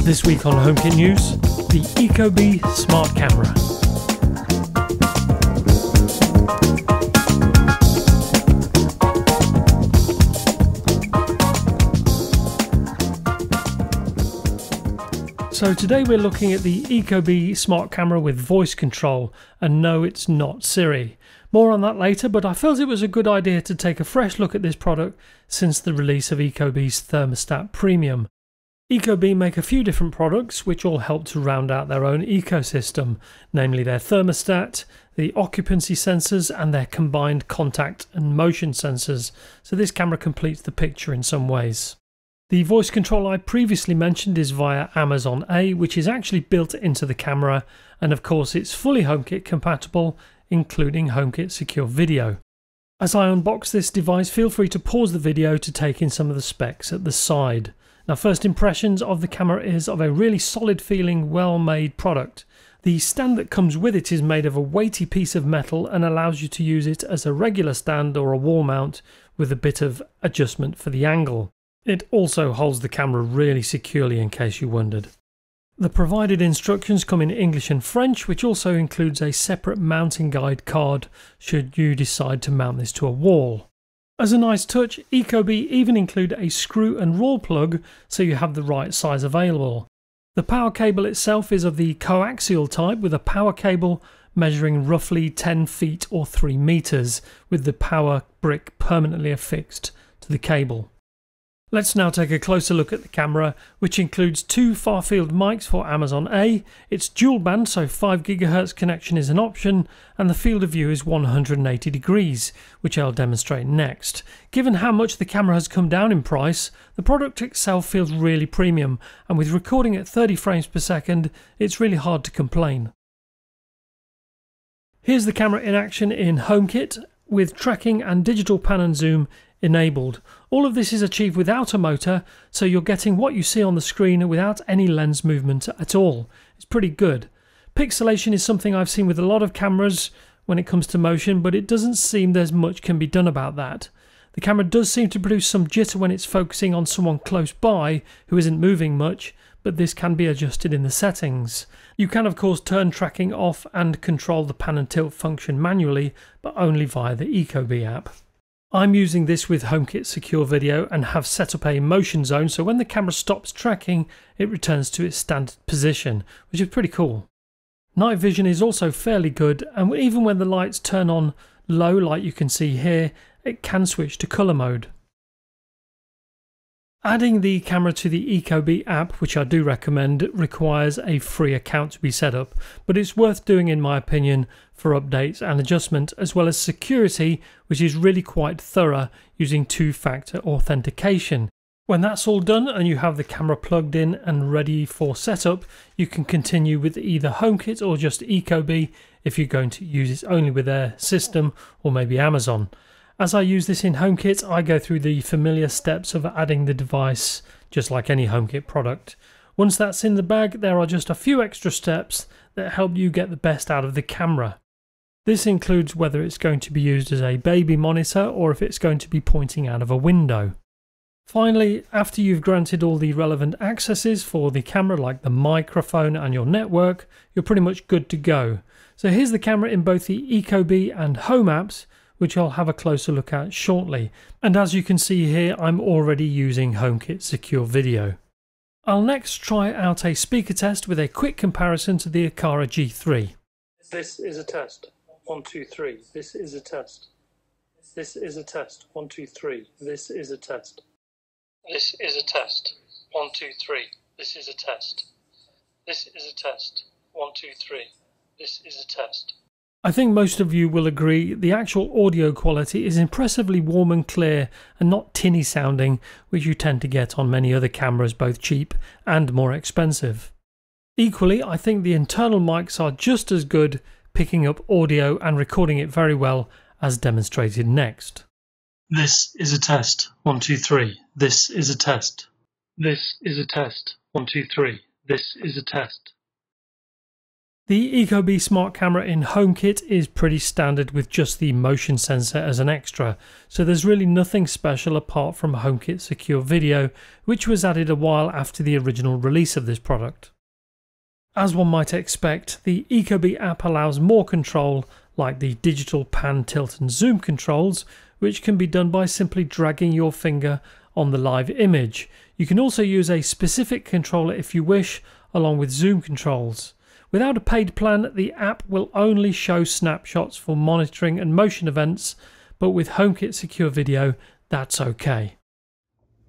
This week on HomeKit News, the ecobee Smart Camera. So today we're looking at the ecobee Smart Camera with voice control, and no, it's not Siri. More on that later, but I felt it was a good idea to take a fresh look at this product since the release of ecobee's Thermostat Premium. ecobee make a few different products which all help to round out their own ecosystem, namely their thermostat, the occupancy sensors and their combined contact and motion sensors, so this camera completes the picture in some ways. The voice control I previously mentioned is via Amazon A, which is actually built into the camera, and of course it's fully HomeKit compatible, including HomeKit Secure Video. As I unbox this device, feel free to pause the video to take in some of the specs at the side. Now, first impressions of the camera is of a really solid feeling, well-made product. The stand that comes with it is made of a weighty piece of metal and allows you to use it as a regular stand or a wall mount with a bit of adjustment for the angle. It also holds the camera really securely, in case you wondered. The provided instructions come in English and French, which also includes a separate mounting guide card should you decide to mount this to a wall. As a nice touch, ecobee even include a screw and raw plug so you have the right size available. The power cable itself is of the coaxial type with a power cable measuring roughly 10 feet or 3 meters with the power brick permanently affixed to the cable. Let's now take a closer look at the camera, which includes two far-field mics for Amazon A. It's dual band, so 5 GHz connection is an option, and the field of view is 180 degrees, which I'll demonstrate next. Given how much the camera has come down in price, the product itself feels really premium, and with recording at 30 frames per second, it's really hard to complain. Here's the camera in action in HomeKit, with tracking and digital pan and zoom enabled. All of this is achieved without a motor, so you're getting what you see on the screen without any lens movement at all. It's pretty good. Pixelation is something I've seen with a lot of cameras when it comes to motion, but it doesn't seem there's much can be done about that. The camera does seem to produce some jitter when it's focusing on someone close by who isn't moving much, but this can be adjusted in the settings. You can of course turn tracking off and control the pan and tilt function manually, but only via the ecobee app. I'm using this with HomeKit Secure Video and have set up a motion zone, so when the camera stops tracking, it returns to its standard position, which is pretty cool. Night vision is also fairly good, and even when the lights turn on low like you can see here, it can switch to colour mode. Adding the camera to the ecobee app, which I do recommend, requires a free account to be set up, but it's worth doing in my opinion for updates and adjustment, as well as security, which is really quite thorough using two-factor authentication. When that's all done and you have the camera plugged in and ready for setup, you can continue with either HomeKit or just ecobee if you're going to use it only with their system or maybe Amazon. As I use this in HomeKit, I go through the familiar steps of adding the device, just like any HomeKit product. Once that's in the bag, there are just a few extra steps that help you get the best out of the camera. This includes whether it's going to be used as a baby monitor or if it's going to be pointing out of a window. Finally, after you've granted all the relevant accesses for the camera like the microphone and your network, you're pretty much good to go. So here's the camera in both the ecobee and Home apps, which I'll have a closer look at shortly. And as you can see here, I'm already using HomeKit Secure Video. I'll next try out a speaker test with a quick comparison to the Aqara G3. This is a test. 1, 2, 3. This is a test. This is a test. 1, 2, 3. This is a test. This is a test. 1, 2, 3. This is a test. This is a test. 1, 2, 3. This is a test. I think most of you will agree the actual audio quality is impressively warm and clear and not tinny sounding, which you tend to get on many other cameras, both cheap and more expensive. Equally, I think the internal mics are just as good, picking up audio and recording it very well, as demonstrated next. This is a test. 1, 2, 3. This is a test. This is a test. 1, 2, 3. This is a test. The ecobee smart camera in HomeKit is pretty standard with just the motion sensor as an extra, so there's really nothing special apart from HomeKit Secure Video, which was added a while after the original release of this product. As one might expect, the ecobee app allows more control, like the digital pan, tilt and zoom controls, which can be done by simply dragging your finger on the live image. You can also use a specific controller if you wish, along with zoom controls. Without a paid plan, the app will only show snapshots for monitoring and motion events, but with HomeKit Secure Video, that's okay.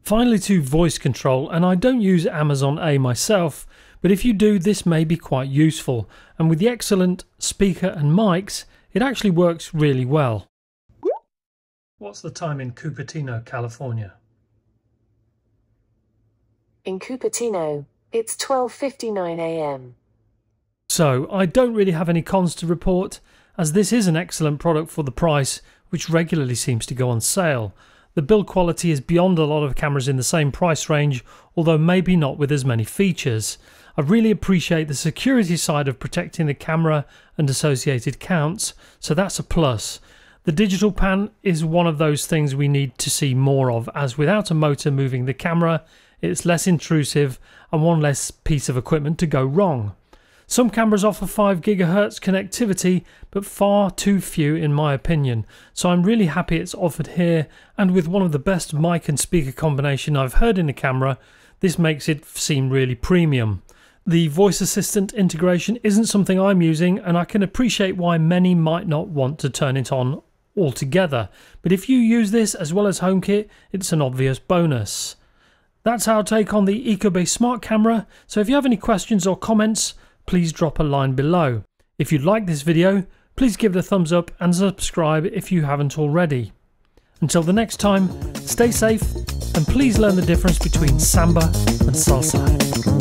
Finally to voice control, and I don't use Amazon A myself, but if you do, this may be quite useful, and with the excellent speaker and mics, it actually works really well. What's the time in Cupertino, California? In Cupertino, it's 12:59 AM. So, I don't really have any cons to report, as this is an excellent product for the price, which regularly seems to go on sale. The build quality is beyond a lot of cameras in the same price range, although maybe not with as many features. I really appreciate the security side of protecting the camera and associated counts, so that's a plus. The digital pan is one of those things we need to see more of, as without a motor moving the camera, it's less intrusive and one less piece of equipment to go wrong. Some cameras offer 5 GHz connectivity, but far too few in my opinion, so I'm really happy it's offered here, and with one of the best mic and speaker combination I've heard in a camera, this makes it seem really premium. The voice assistant integration isn't something I'm using, and I can appreciate why many might not want to turn it on altogether, but if you use this as well as HomeKit, it's an obvious bonus. That's our take on the ecobee smart camera, so if you have any questions or comments, please drop a line below. If you like this video, please give it a thumbs up and subscribe if you haven't already. Until the next time, stay safe and please learn the difference between samba and salsa.